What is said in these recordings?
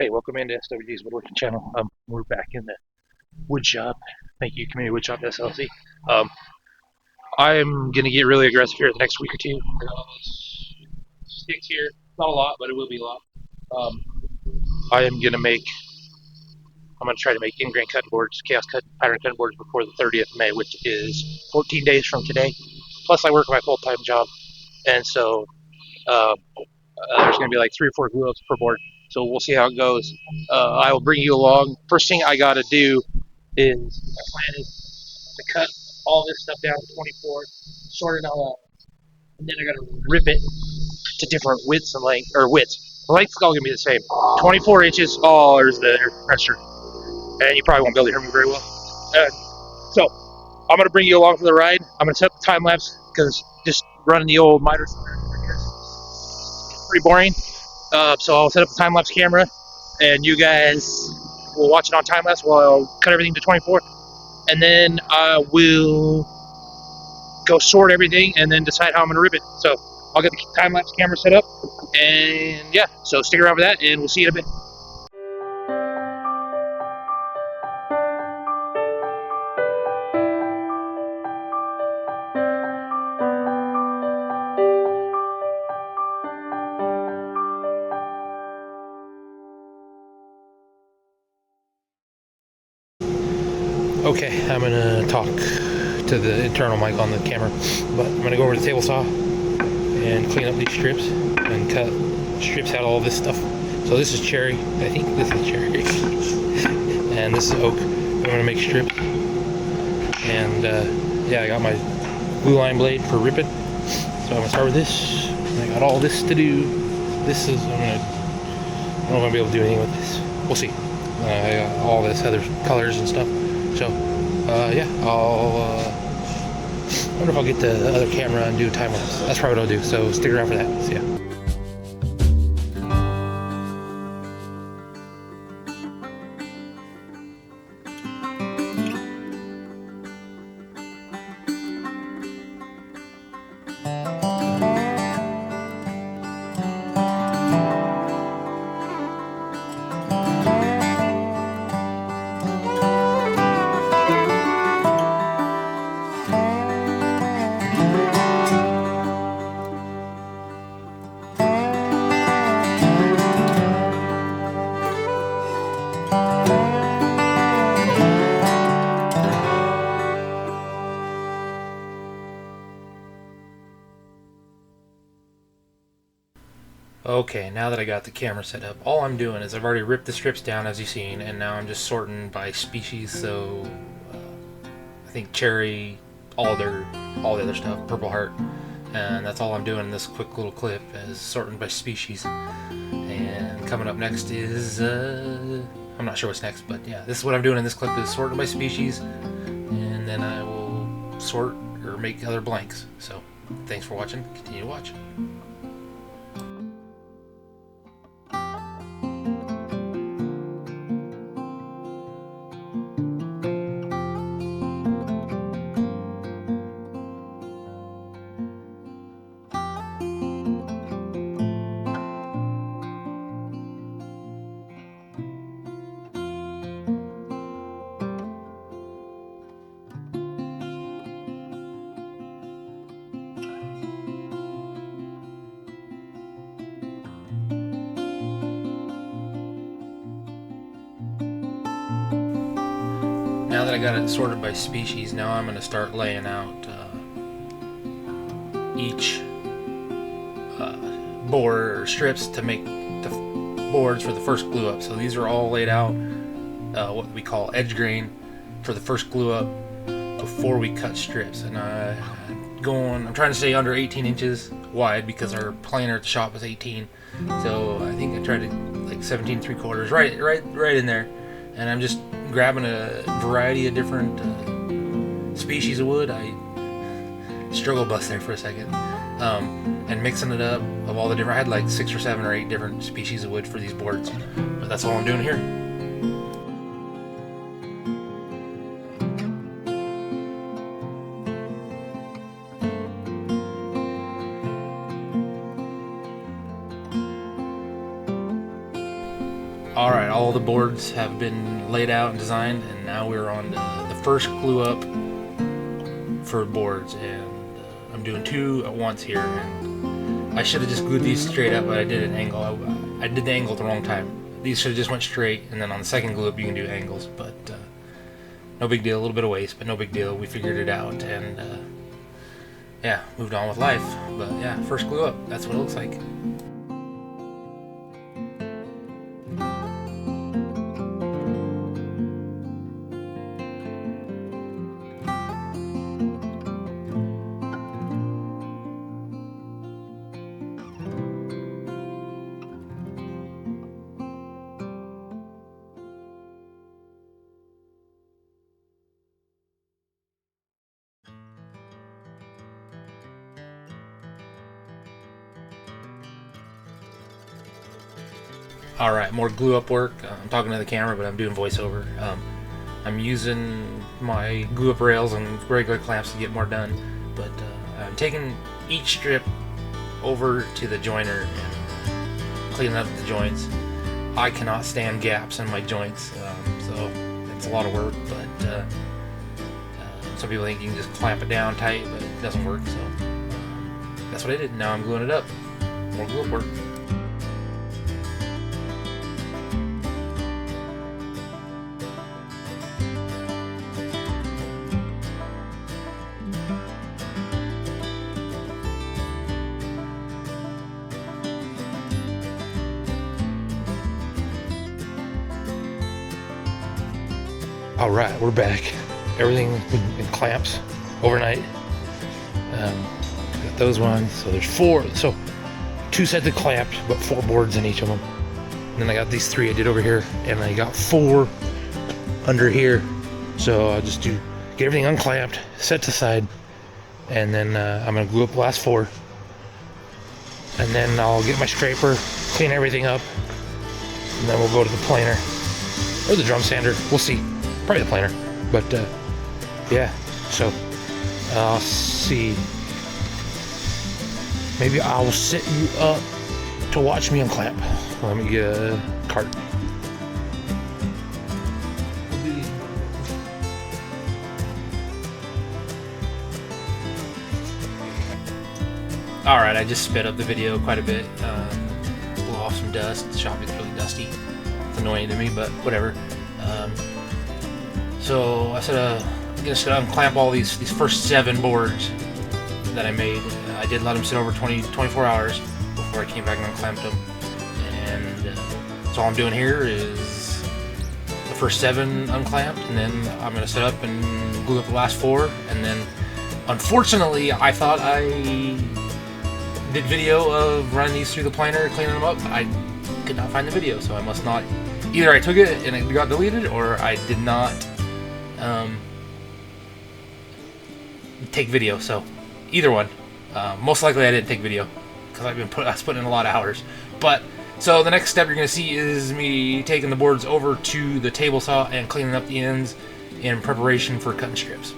Hey, welcome into SWG's Woodworking Channel. We're back in the wood shop. Thank you, Community Wood Shop SLC. Um, I'm gonna get really aggressive here the next week or two. I got all those sticks here. Not a lot, but it will be a lot. Um, I am gonna make. I'm gonna try to make in grain cutting boards, chaos cut pattern cutting boards before the 30th of May, which is 14 days from today. Plus, I work my full-time job, and so there's gonna be like 3 or 4 glue ups per board. So we'll see how it goes. I will bring you along. First thing I gotta do is my plan is to cut all this stuff down to 24, sort it all out, and then I gotta rip it to different widths and length or widths. The length's all gonna be the same. 24 inches. Oh, there's the air pressure, and you probably won't be able to hear me very well. So I'm gonna bring you along for the ride. I'm gonna set up the time lapse because just running the old miter is pretty boring. So I'll set up the time lapse camera, and you guys will watch it on time lapse while I'll cut everything to 24, and then I will go sort everything and then decide how I'm gonna rip it. So I'll get the time lapse camera set up, and yeah, so stick around for that, and we'll see you in a bit. Okay, I'm gonna talk to the internal mic on the camera, but I'm gonna go over to the table saw and clean up these strips and cut strips out of all this stuff. So this is cherry. I think this is cherry, and this is oak. I'm gonna make strips, and yeah, I got my glue line blade for ripping. So I'm gonna start with this. I got all this to do. This is I don't know if I'm gonna be able to do anything with this. We'll see. I got all this other colors and stuff. So yeah, I wonder if I'll get the other camera and do time lapse. That's probably what I'll do. So stick around for that. See ya. Okay, now that I got the camera set up, all I'm doing is I've already ripped the strips down as you've seen, and now I'm just sorting by species. So I think cherry, alder, all the other stuff, purple heart, and that's all I'm doing in this quick little clip is sorting by species. And coming up next is I'm not sure what's next, but yeah, this is what I'm doing in this clip is sorting by species, and then I will sort or make other blanks. So thanks for watching. Continue to watch. Now that I got it sorted by species, now I'm going to start laying out each board or strips to make the boards for the first glue up. So these are all laid out what we call edge grain for the first glue up before we cut strips. And I'm trying to stay under 18 inches wide because our planer at the shop is 18. So I think I tried to like 17 3/4, right in there. And I'm just grabbing a variety of different species of wood. I struggle bust there for a second, and mixing it up of all the different. I had like 6 or 7 or 8 different species of wood for these boards, but that's all I'm doing here. Alright, all the boards have been laid out and designed, and now we're on the first glue up for boards, and I'm doing 2 at once here, and I should have just glued these straight up, but I did an angle. I did the angle at the wrong time. These should have just went straight, and then on the second glue up you can do angles, but no big deal. A little bit of waste, but no big deal. We figured it out, and yeah, moved on with life. But yeah, first glue up, that's what it looks like. Alright, more glue up work. I'm talking to the camera, but I'm doing voiceover. I'm using my glue up rails and regular clamps to get more done, but I'm taking each strip over to the joiner and cleaning up the joints. I cannot stand gaps in my joints, so it's a lot of work, but some people think you can just clamp it down tight, but it doesn't work, so that's what I did. Now I'm gluing it up. More glue up work. All right, we're back. Everything's been in clamps overnight. Got those ones. So there's 4. So 2 sets of clamped, but 4 boards in each of them. And then I got these 3 I did over here, and I got 4 under here. So I'll just get everything unclamped, set to side, and then I'm gonna glue up the last 4. And then I'll get my scraper, clean everything up, and then we'll go to the planer or the drum sander. We'll see. Probably the planer, but yeah, so I'll see. Maybe I'll set you up to watch me unclamp. Let me get a cart. Alright, I just sped up the video quite a bit. Blow off some dust. The shop is really dusty. It's annoying to me, but whatever. So I said I'm gonna unclamp all these first 7 boards that I made. I did let them sit over 24 hours before I came back and unclamped them. And so all I'm doing here is the first 7 unclamped, and then I'm gonna set up and glue up the last 4. And then, unfortunately, I thought I did video of running these through the planer, cleaning them up. I could not find the video, so I must not. Either I took it and it got deleted, or I did not take video. So either one. Most likely I didn't take video because I was putting in a lot of hours. But so the next step you're gonna see is me taking the boards over to the table saw and cleaning up the ends in preparation for cutting strips.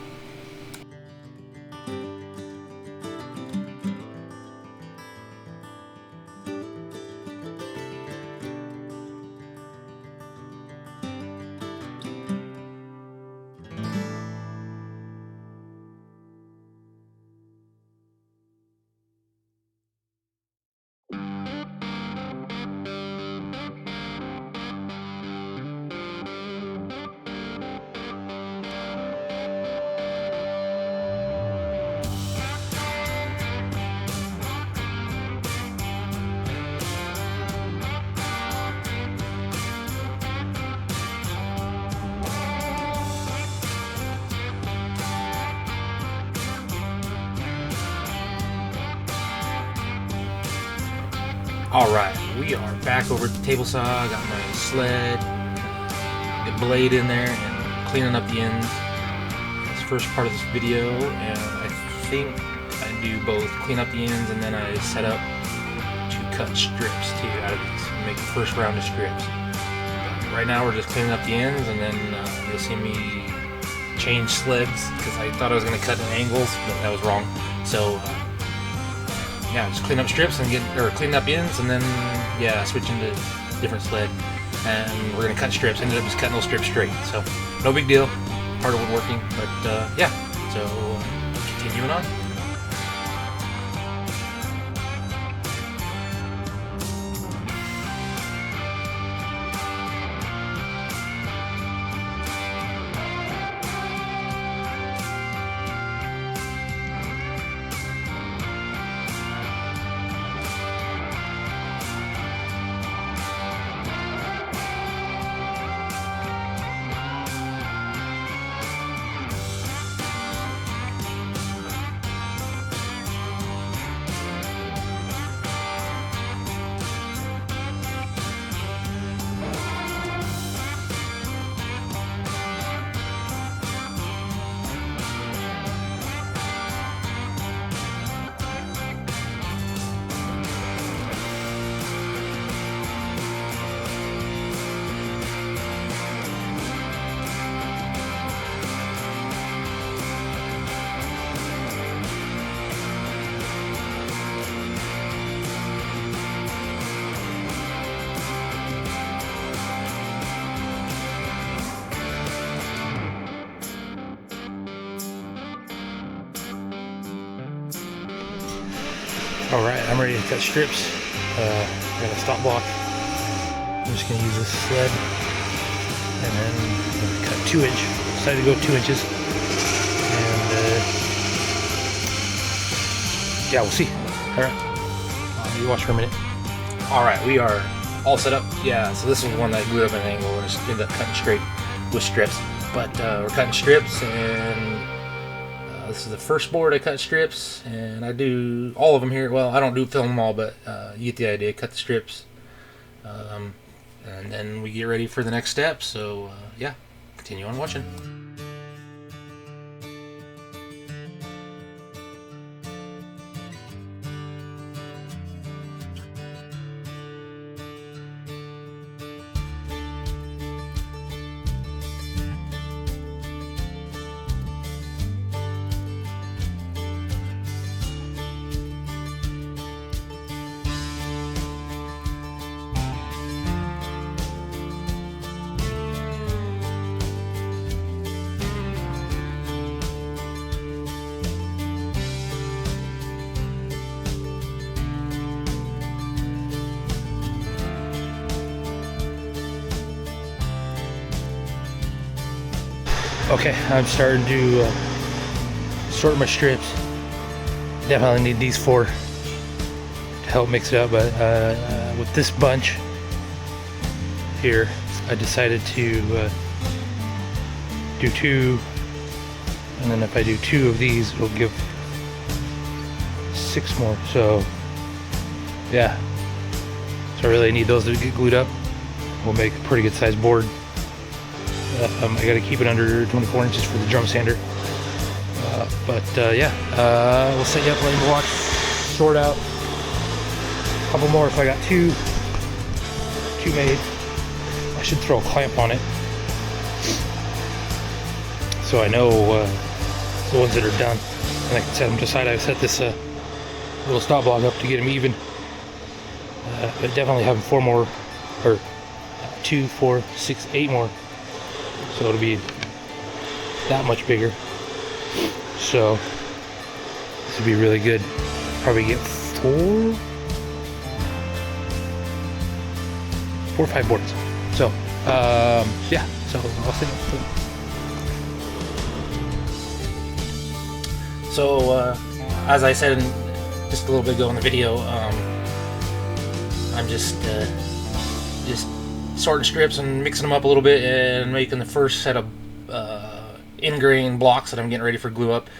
Alright, we are back over at the table saw. I got my sled, the blade in there, and cleaning up the ends. That's the first part of this video, and I think I do both clean up the ends and then I set up to cut strips too out of these, make the first round of strips. But right now we're just cleaning up the ends, and then you'll see me change sleds because I thought I was going to cut at angles, but that was wrong. So yeah, just clean up strips and clean up ends, and then yeah, switch into different sled. and we're gonna cut strips. Ended up just cutting those strips straight, so no big deal. Part of woodworking, but yeah. So continuing on. Alright, I'm ready to cut strips. I got a stop block. I'm just going to use this sled and then cut 2-inch. Decided to go 2 inches. And yeah, we'll see. Alright, you watch for a minute. Alright, we are all set up. Yeah, so this is one that I glued up at an angle and just ended up cutting straight with strips. But we're cutting strips, and this is the first board I cut strips, and I do all of them here. Well, I don't film them all, but you get the idea. Cut the strips, and then we get ready for the next step. So yeah, continue on watching. Okay, I'm starting to sort my strips. Definitely need these 4 to help mix it up, but with this bunch here, I decided to do 2, and then if I do 2 of these, it'll give 6 more. So yeah, so I really need those to get glued up. We'll make a pretty good sized board. I gotta keep it under 24 inches for the drum sander. Yeah, we'll set you up, let you watch, sort out a couple more. If I got two made, I should throw a clamp on it, so I know the ones that are done, and I can set them to the side. I set this little stop block up to get them even. But definitely having 4 more, or 2, 4, 6, 8 more. So it'll be that much bigger. So this will be really good. Probably get 4 or 5 boards. So yeah, so I'll set up. So as I said just a little bit ago in the video, I'm just sorting strips and mixing them up a little bit and making the first set of ingrain blocks that I'm getting ready for glue up.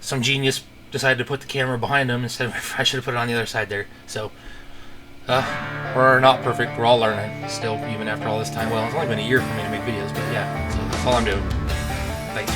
Some genius decided to put the camera behind them instead of, I should have put it on the other side there. So we're not perfect, we're all learning still, even after all this time. Well, it's only been a year for me to make videos, but yeah, so that's all I'm doing. Thanks.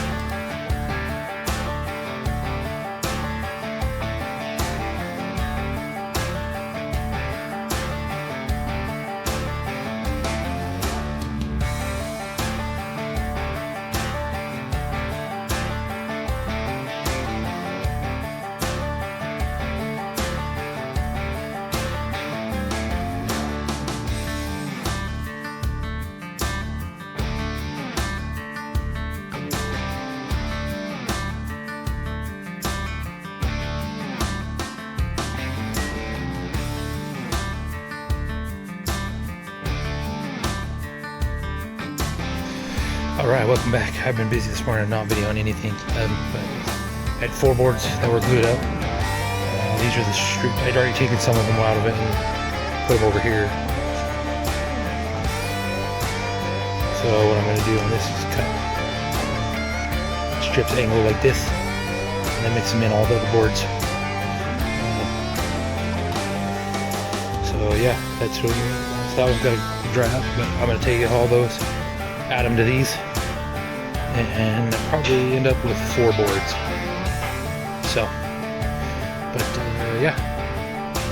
Alright, welcome back. I've been busy this morning, not videoing anything. But I had 4 boards that were glued up. These are the strip. I'd already taken some of them out of it and put them over here. So what I'm going to do on this is cut strips angle like this, and then mix them in all the other boards. So yeah, that's what that one's got to dry up. But I'm going to take all those, add them to these, and probably end up with 4 boards. So, but yeah,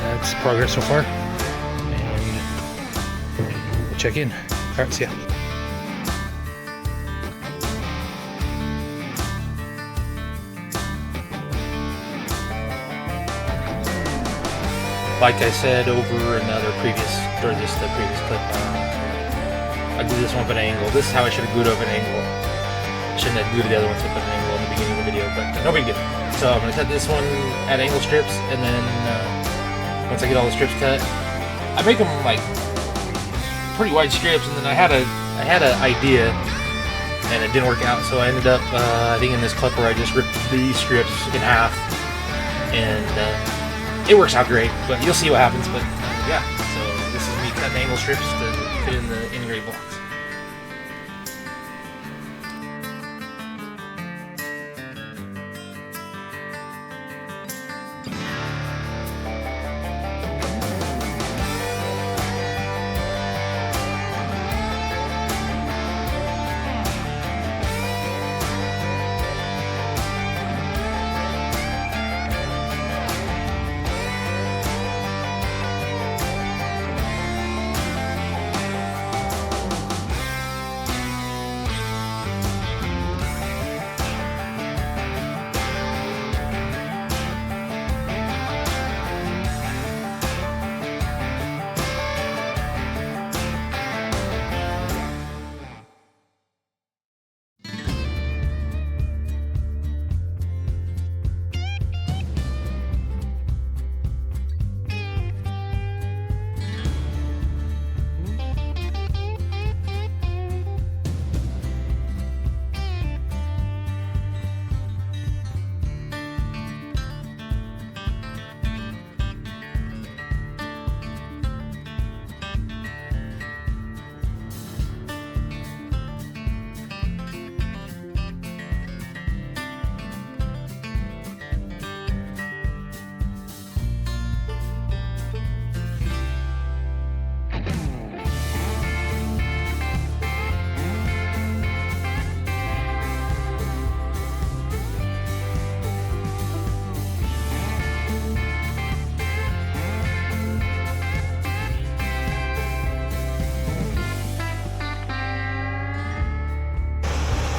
that's progress so far, and we'll check in. All right, see ya. Like I said over another previous, or just the previous clip, I glued this one up at an angle. This is how I should have glued up at an angle. Shouldn't have glued the other ones up at an angle in the beginning of the video, but no big deal. So I'm going to cut this one at angle strips, and then once I get all the strips cut, I make them like pretty wide strips, and then I had an idea, and it didn't work out, so I ended up, I think in this clip where I just ripped these strips in half, and it works out great, but you'll see what happens. But yeah, so this is me cutting angle strips to fit in the integrated blocks.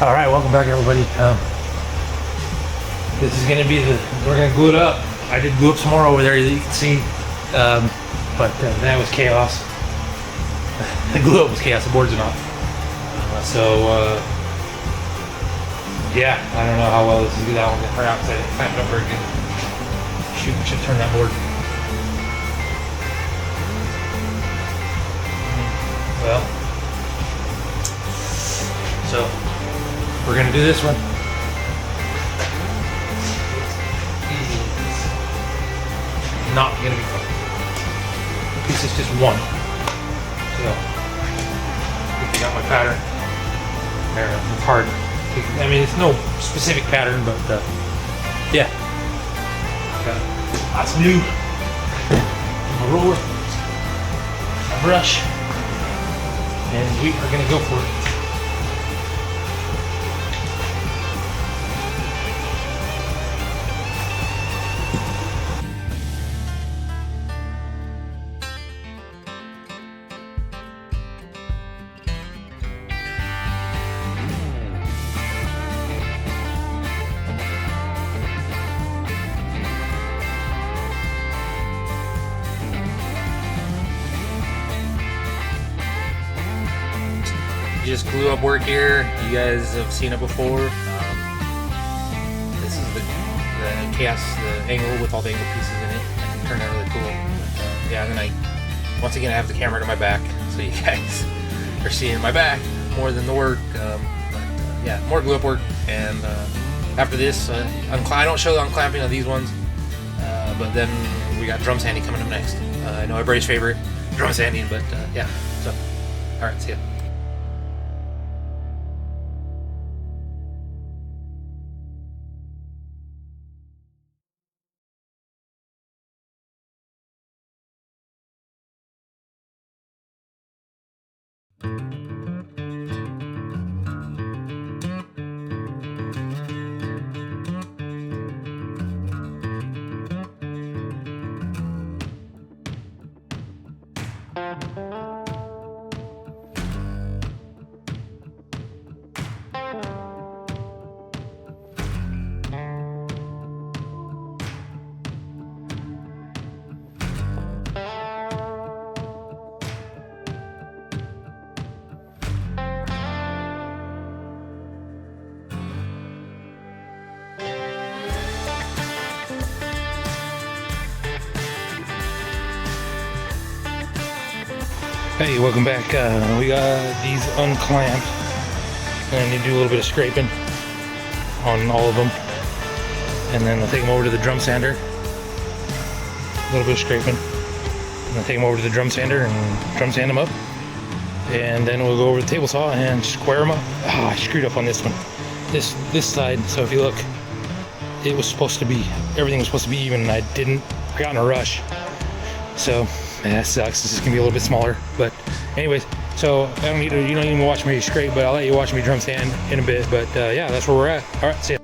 All right, welcome back, everybody. This is going to be we're going to glue it up. I did glue up some more over there, that you can see, but that was chaos. The glue up was chaos. The boards are not. Yeah, I don't know how well this is going to turn out because I didn't clamp it up very good. Shoot, I should turn that board. Well, so we're gonna do this one. It's not gonna be fun. This is just one. So I think I got my pattern. There, it's hard. I mean, it's no specific pattern, but yeah. Got lots of new. My roller, a brush, and we are gonna go for it. Just glue up work here. You guys have seen it before. This is the cast, the angle with all the angle pieces in it. It turned out really cool. Yeah, and then once again I have the camera to my back, so you guys are seeing my back more than the work. yeah, more glue up work. And after this, I don't show the unclamping of these ones, but then we got drum sanding coming up next. I know everybody's favorite, drum sanding, but yeah. So, all right, see ya. Hey, welcome back. We got these unclamped, and I need to do a little bit of scraping on all of them, and then I'll take them over to the drum sander. A little bit of scraping, and I'll take them over to the drum sander and drum sand them up, and then we'll go over to the table saw and square them up. Oh, I screwed up on this one, this side. So if you look, it was supposed to be, everything was supposed to be even, and I got in a rush. So that sucks. This is gonna be a little bit smaller, but anyways, so I don't need to, you don't even watch me scrape, but I'll let you watch me drum sand in a bit. But yeah, that's where we're at. All right, see ya.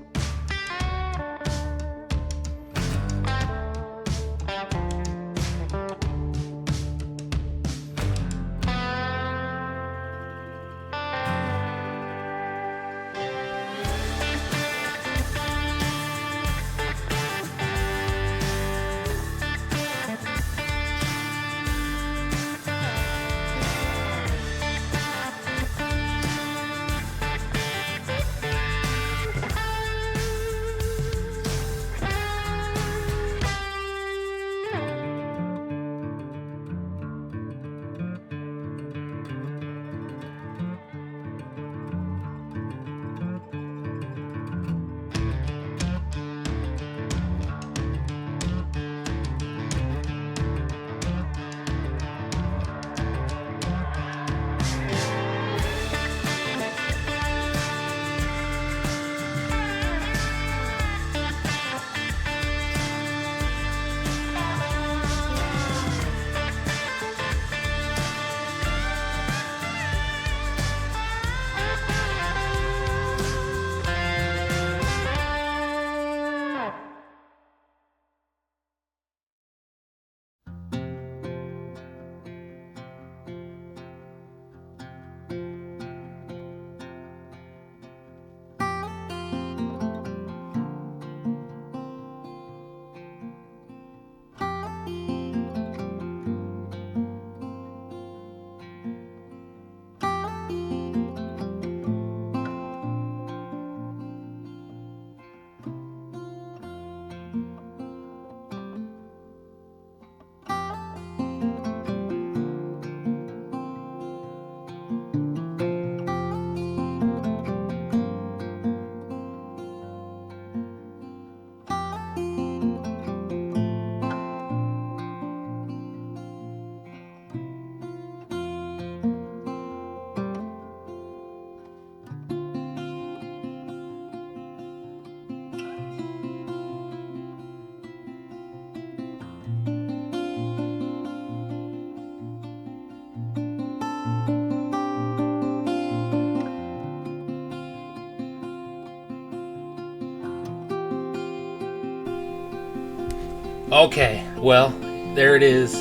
Okay, well, there it is,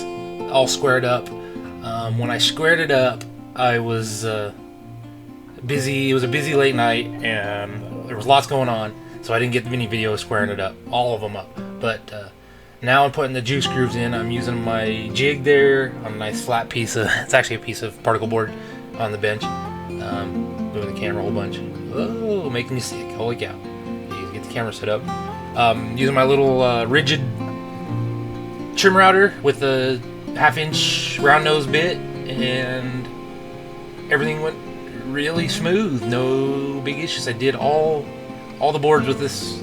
all squared up. When I squared it up, I was busy. It was a busy late night, and there was lots going on, so I didn't get many videos squaring it up, all of them up. But now I'm putting the juice grooves in. I'm using my jig there on a nice flat piece of, it's actually a piece of particle board on the bench. Moving the camera a whole bunch. Oh, making me sick. Holy cow. You get the camera set up. Using my little rigid trim router with a 1/2 inch round nose bit, and everything went really smooth. No big issues. I did all the boards with these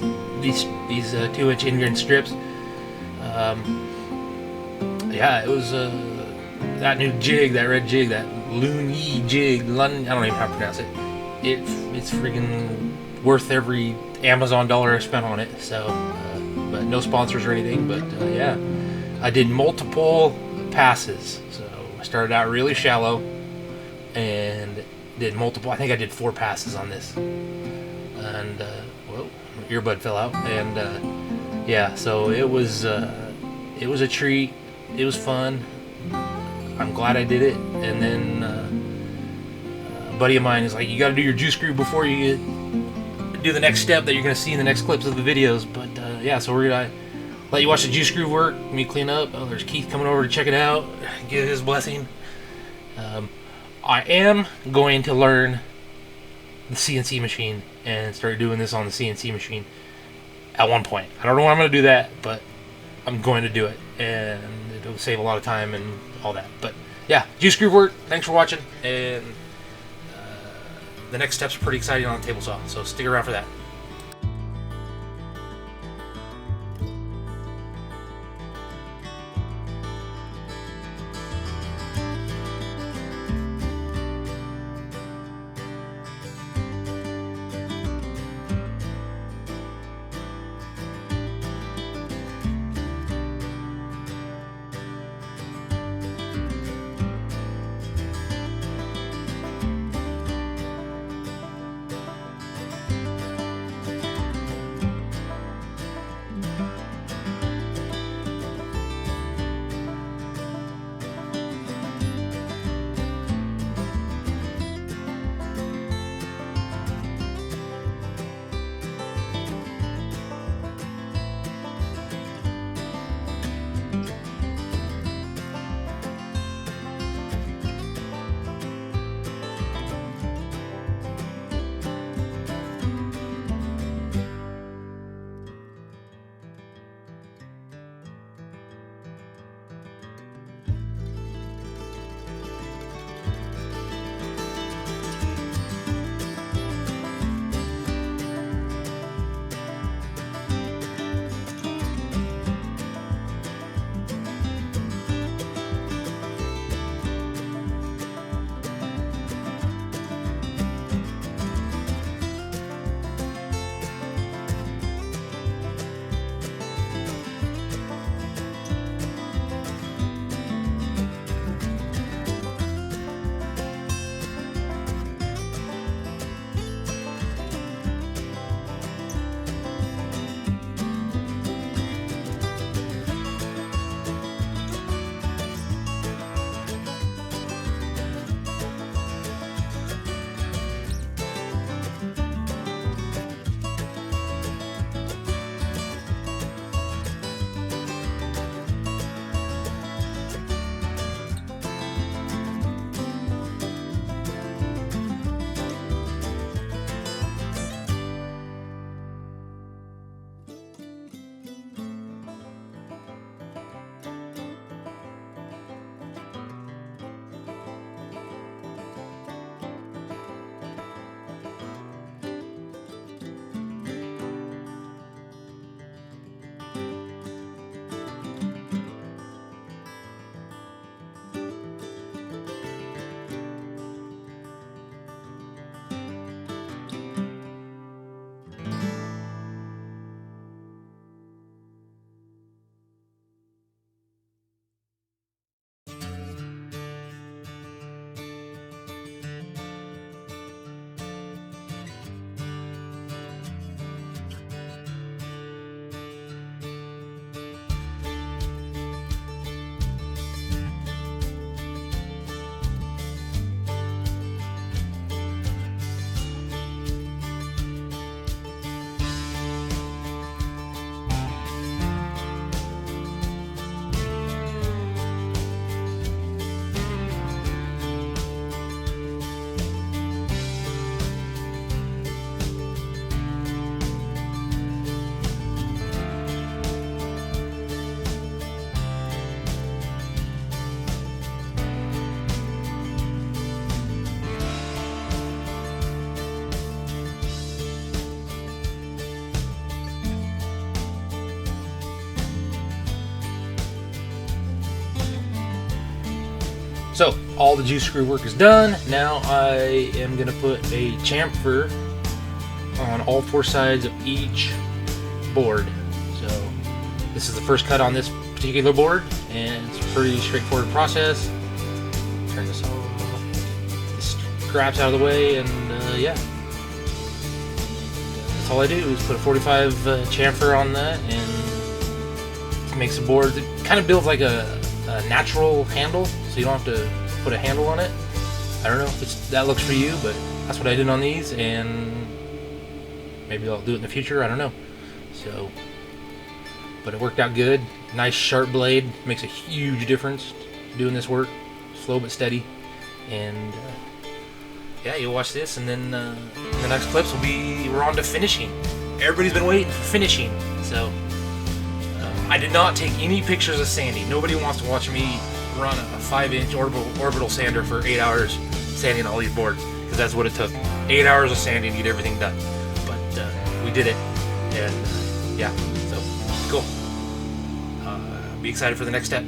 2-inch ingrain strips. Yeah, it was that new jig, that red jig, that Loon Yi jig. I don't even know how to pronounce it. It's freaking worth every Amazon dollar I spent on it. So, but no sponsors or anything. But yeah, I did multiple passes. So I started out really shallow and did multiple. I think I did 4 passes on this. And whoa, my earbud fell out. And yeah, so it was a treat. It was fun. I'm glad I did it. And then a buddy of mine is like, you got to do your juice screw before you do the next step that you're going to see in the next clips of the videos. But yeah, so we're going to let you watch the juice screw work, me clean up. Oh, there's Keith coming over to check it out, give his blessing. I am going to learn the CNC machine and start doing this on the CNC machine at one point. I don't know when I'm going to do that, but I'm going to do it, and it'll save a lot of time and all that. But yeah, juice screw work. Thanks for watching, and the next steps are pretty exciting on the table saw, so stick around for that. So all the juice screw work is done. Now I am going to put a chamfer on all 4 sides of each board. So this is the first cut on this particular board, and it's a pretty straightforward process. Turn this off, this scraps out of the way, and yeah. That's all I do is put a 45 chamfer on that, and it makes the board, it kind of builds like a natural handle, so you don't have to put a handle on it. I don't know if that looks for you, but that's what I did on these, and maybe I'll do it in the future, I don't know. So, but it worked out good. Nice sharp blade, makes a huge difference doing this work, slow but steady. And yeah, you'll watch this, and then in the next clips we're on to finishing. Everybody's been waiting for finishing, so I did not take any pictures of sanding. Nobody wants to watch me run a 5-inch orbital sander for 8 hours sanding all these boards, because that's what it took. 8 hours of sanding to get everything done. But we did it, and yeah, so cool. Be excited for the next step.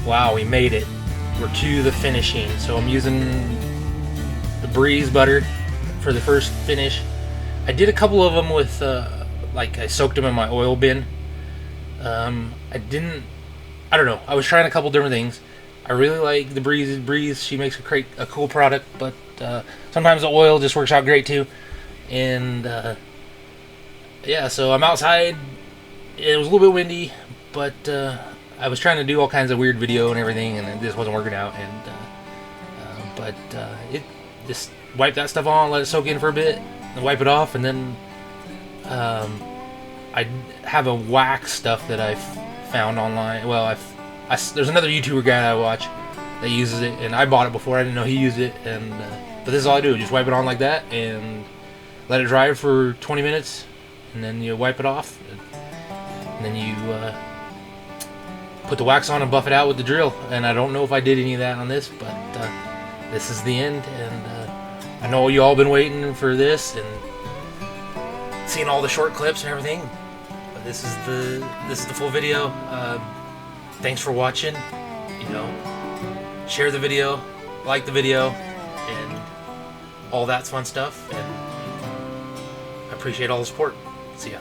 Wow, we made it. We're to the finishing. So I'm using the Breeze butter for the first finish. I did a couple of them with, like I soaked them in my oil bin. I don't know. I was trying a couple different things. I really like the Breeze. She makes a cool product, but sometimes the oil just works out great too. And yeah, so I'm outside. It was a little bit windy, but I was trying to do all kinds of weird video and everything, and it just wasn't working out. And it just wipe that stuff on, let it soak in for a bit, and wipe it off, and then I have a wax stuff that I've found online. Well, there's another YouTuber guy that I watch that uses it, and I bought it before. I didn't know he used it, and but this is all I do: just wipe it on like that and let it dry for 20 minutes, and then you wipe it off, and then you put the wax on and buff it out with the drill. And I don't know if I did any of that on this, but this is the end, and I know you all been waiting for this and seeing all the short clips and everything. But this is the full video. Thanks for watching. You know, share the video, like the video, and all that fun stuff. And I appreciate all the support. See ya.